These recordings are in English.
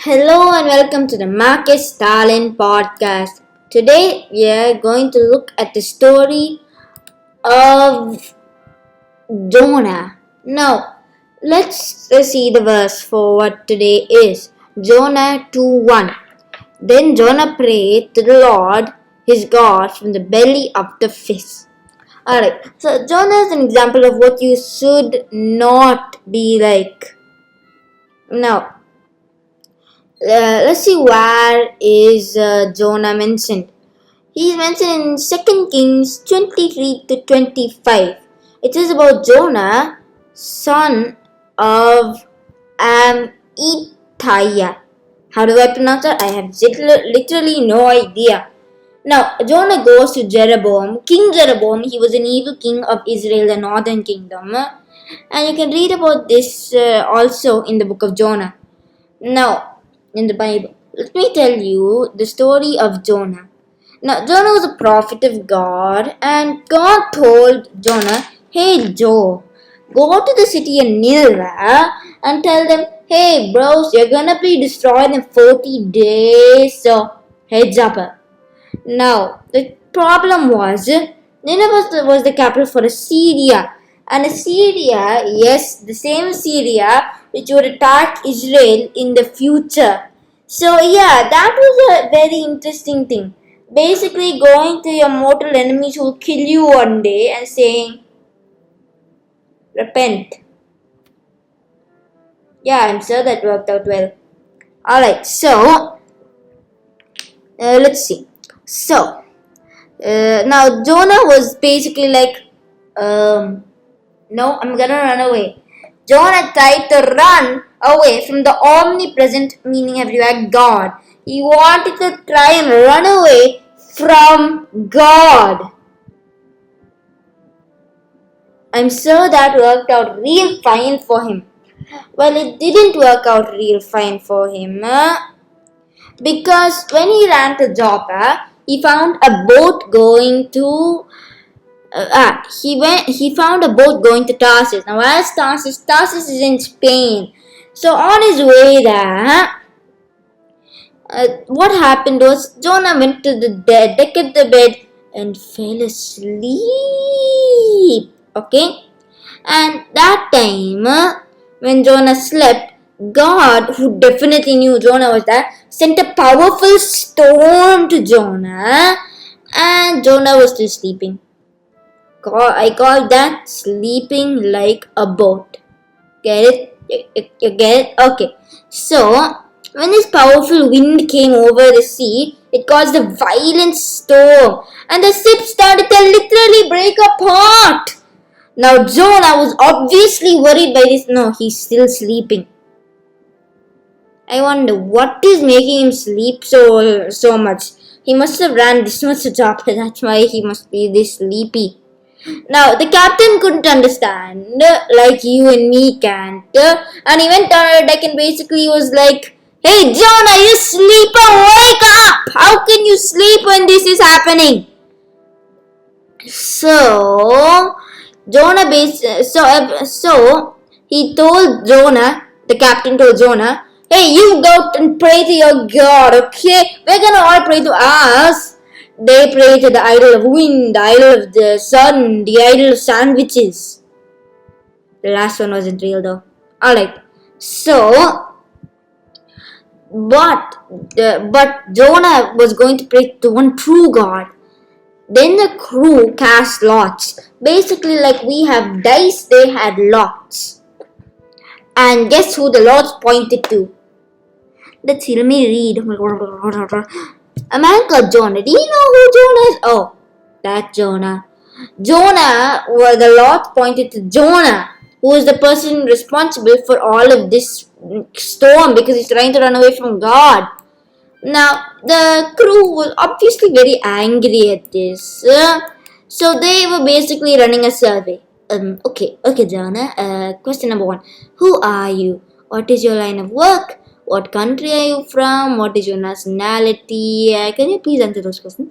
Hello and welcome to the Marcus Stalin podcast. Today we are going to look at the story of Jonah. Now, let's see the verse for what today is. Jonah 2:1. Then Jonah prayed to the Lord his God from the belly of the fish. Alright, so Jonah is an example of what you should not be like. Now, let's see where is Jonah mentioned. He is mentioned in 2 Kings 23 to 25. It is about Jonah, son of Amittai. How do I pronounce that? I have literally no idea. Now, Jonah goes to Jeroboam. King Jeroboam, he was an evil king of Israel, the northern kingdom. And you can read about this also in the book of Jonah. Now, in the Bible, let me tell you the story of Jonah. Now, Jonah was a prophet of God, and God told Jonah, "Hey, Joe, go to the city of Nineveh and tell them, hey, bros, you're gonna be destroyed in 40 days, so heads up." Now, the problem was, Nineveh was the capital for Assyria. And Assyria, yes, the same Assyria which would attack Israel in the future. So, yeah, that was a very interesting thing. Basically, going to your mortal enemies who will kill you one day and saying, repent. Yeah, I'm sure that worked out well. Alright, so, let's see. So, now Jonah was basically like, no, I'm gonna run away. Jonah tried to run away from the omnipresent, meaning everywhere, God. He wanted to try and run away from God. I'm sure that worked out real fine for him. Well, it didn't work out real fine for him because when he ran to Joppa, he found a boat going to he found a boat going to Tarsus. Now, where's Tarsus? Tarsus is in Spain. So on his way there, what happened was Jonah went to the deck of the bed and fell asleep. Okay, and that time when Jonah slept, God, who definitely knew Jonah was there, sent a powerful storm to Jonah, and Jonah was still sleeping. I call that sleeping like a boat. Get it? You get it? Okay. So, when this powerful wind came over the sea, it caused a violent storm, and the ship started to literally break apart. Now, Jonah was obviously worried by this. No, he's still sleeping. I wonder what is making him sleep so much. He must have ran this much job. That's why he must be this sleepy. Now, the captain couldn't understand, like you and me can't, and he went on a deck and basically was like, "Hey, Jonah, you sleeper, wake up! How can you sleep when this is happening?" So, so he told Jonah, the captain told Jonah, "Hey, you go and pray to your God, okay? We're gonna all pray to us." They pray to the idol of wind, the idol of the sun, the idol of sandwiches. The last one wasn't real though. Alright. So, but Jonah was going to pray to one true God. Then the crew cast lots. Basically, like we have dice, they had lots. And guess who the lots pointed to? Let me read. A man called Jonah. Do you know who Jonah is? Oh, that Jonah. Jonah, well, the Lord pointed to Jonah, who is the person responsible for all of this storm because he's trying to run away from God. Now, the crew was obviously very angry at this. So they were basically running a survey. Okay, Jonah. Question number 1. Who are you? What is your line of work? What country are you from? What is your nationality? Can you please answer those questions?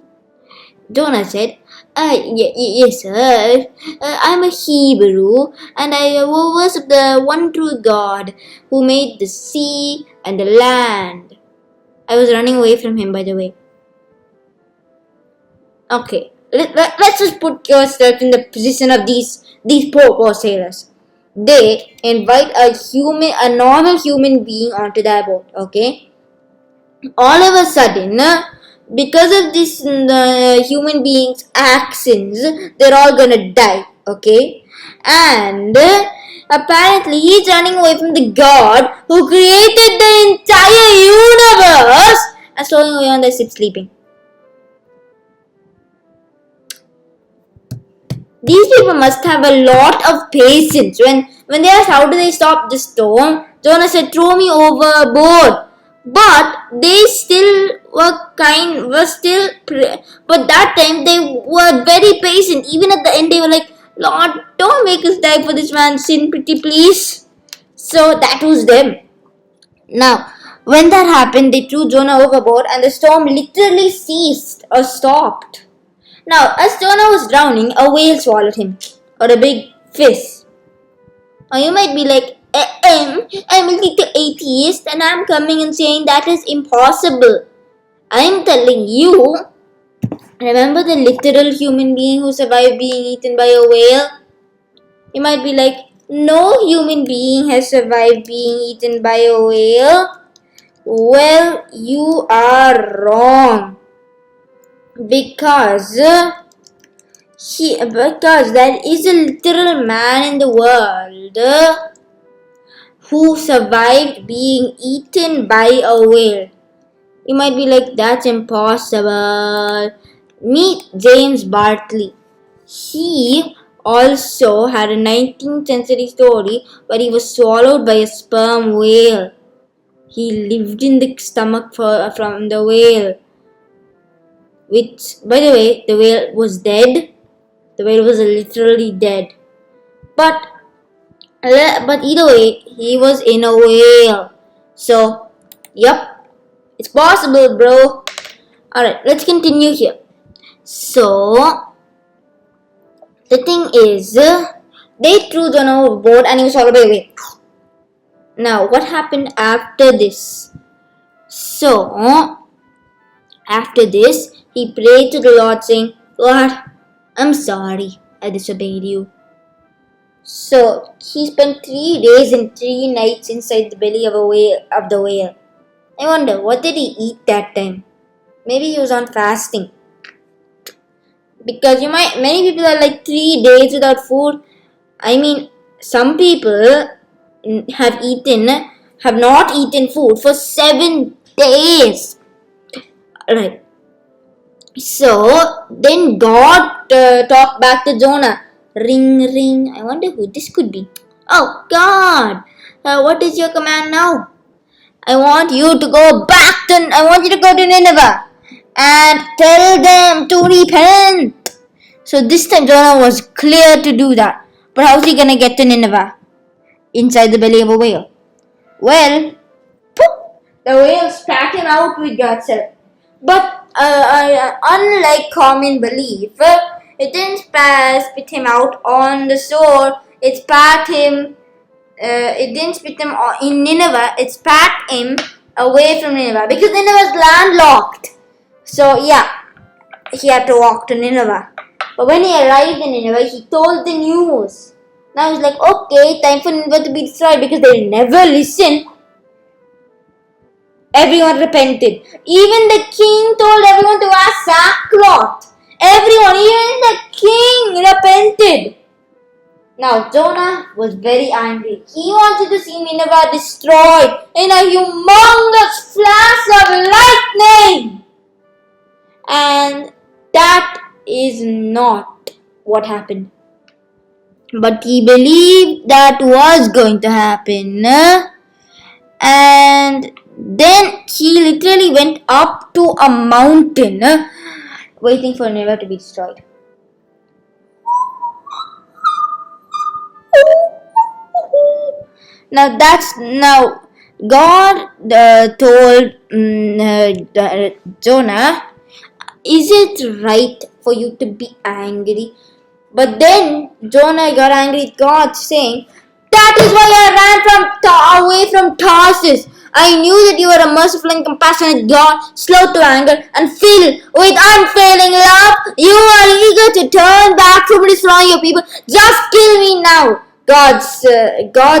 Jonah said, yes, sir. I'm a Hebrew and I worship the one true God who made the sea and the land. I was running away from him, by the way. Okay, let's just put yourself in the position of these poor sailors. They invite a normal human being onto their boat. Okay, all of a sudden, because of this human being's actions, they're all gonna die. Okay, and apparently he's running away from the God who created the entire universe and stowing away on the ship sleeping. These people must have a lot of patience. When they asked how do they stop the storm, Jonah said, "Throw me overboard." But they still but that time they were very patient. Even at the end, they were like, "Lord, don't make us die for this man's sin, pretty please." So that was them. Now, when that happened, they threw Jonah overboard, and the storm literally ceased or stopped. Now, as Jonah was drowning, a whale swallowed him, or a big fish. Now, you might be like, I'm a little atheist and I'm coming and saying that is impossible. I'm telling you, remember the literal human being who survived being eaten by a whale? You might be like, no human being has survived being eaten by a whale. Well, you are wrong. Because there is a literal man in the world who survived being eaten by a whale. You might be like, that's impossible. Meet James Bartley. He also had a 19th century story where he was swallowed by a sperm whale. He lived in the stomach from the whale. Which, by the way, the whale was dead. The whale was literally dead. But either way, he was in a whale. So, yep, it's possible, bro. Alright, let's continue here. So, the thing is, they threw Jonah overboard and he was swallowed by a whale. Now, what happened after this? So, after this, he prayed to the Lord saying, "Lord, I'm sorry I disobeyed you." So he spent 3 days and 3 nights inside the belly of the whale. I wonder, what did he eat that time? Maybe he was on fasting. Because many people are like 3 days without food. I mean, some people have not eaten food for 7 days. Right. So then God talked back to Jonah. Ring, ring. I wonder who this could be. Oh, God. What is your command now? I want you to go to Nineveh and tell them to repent. So this time Jonah was clear to do that. But how's he gonna get to Nineveh? Inside the belly of a whale. Well, the whale spat him out with God's help. But unlike common belief, it didn't spit him out on the shore. It spat him. It didn't spit him in Nineveh. It spat him away from Nineveh because Nineveh is landlocked. So yeah, he had to walk to Nineveh. But when he arrived in Nineveh, he told the news. Now he's like, okay, time for Nineveh to be destroyed because they never listen. Everyone repented. Even the king told everyone to wear sackcloth. Everyone, even the king repented. Now Jonah was very angry. He wanted to see Nineveh destroyed in a humongous flash of lightning. And that is not what happened. But he believed that was going to happen. And then he literally went up to a mountain waiting for Nineveh to be destroyed. Now God told Jonah, is it right for you to be angry. But then Jonah got angry at God, saying, "That is why I ran away from Tarsus. I knew that you are a merciful and compassionate God, slow to anger and filled with unfailing love. You are eager to turn back from destroying your people. Just kill me now." God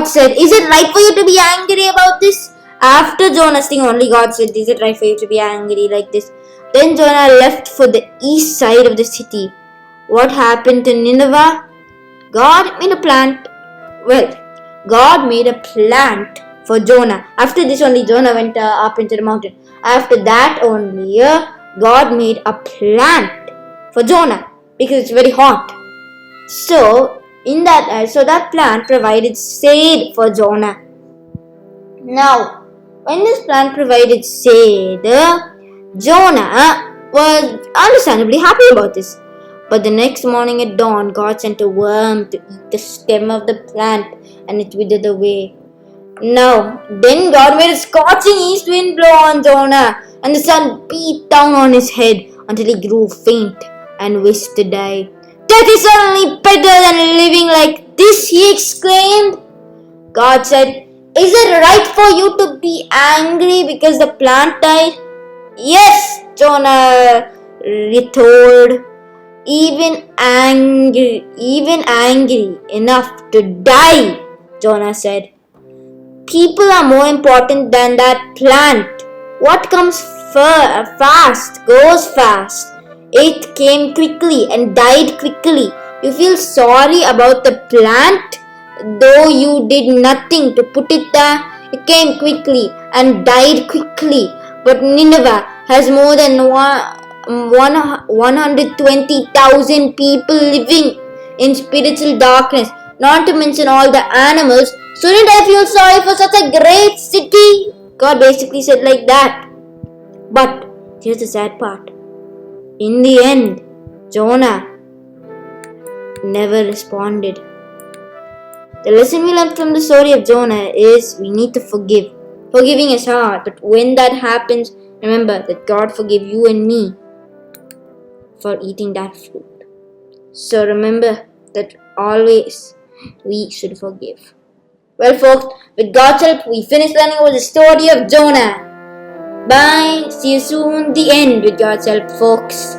said, "Is it right for you to be angry about this?" After Jonah's thing, only God said, "Is it right for you to be angry like this?" Then Jonah left for the east side of the city. What happened to Nineveh? God made a plant. Well, God made a plant for Jonah. After this only Jonah went up into the mountain. After that only God made a plant for Jonah because it's very hot. So that plant provided shade for Jonah. Now, when this plant provided shade, Jonah was understandably happy about this. But the next morning at dawn, God sent a worm to eat the stem of the plant, and it withered away. Now, then God made a scorching east wind blow on Jonah, and the sun beat down on his head until he grew faint and wished to die. "Death is certainly better than living like this," he exclaimed. God said, "Is it right for you to be angry because the plant died?" "Yes," Jonah retorted. Even angry enough to die," Jonah said. "People are more important than that plant. What comes fast goes fast. It came quickly and died quickly. You feel sorry about the plant, though you did nothing to put it there. It came quickly and died quickly. But Nineveh has more than 120,000 people living in spiritual darkness, not to mention all the animals. Shouldn't I feel sorry for such a great city?" God basically said like that. But here's the sad part. In the end, Jonah never responded. The lesson we learned from the story of Jonah is we need to forgive. Forgiving is hard, but when that happens, remember that God forgave you and me for eating that fruit. So remember that always we should forgive. Well, folks, with God's help, we finished learning about the story of Jonah. Bye. See you soon. The end with God's help, folks.